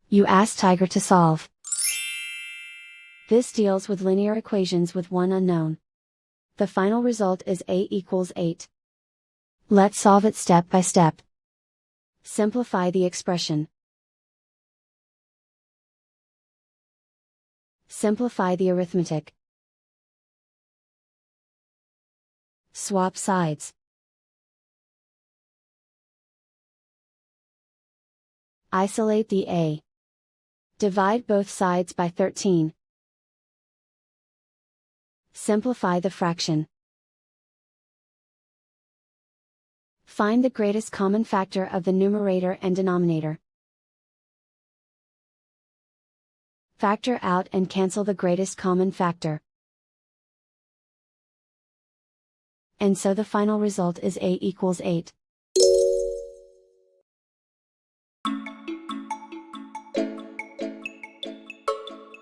You ask Tiger to solve. This deals with linear equations with one unknown. The final result is a equals 8. Let's solve it step by step. Simplify the expression. Simplify the arithmetic. Swap sides. Isolate the a. Divide both sides by 13. Simplify the fraction. Find the greatest common factor of the numerator and denominator. Factor out and cancel the greatest common factor. And so the final result is a equals 8.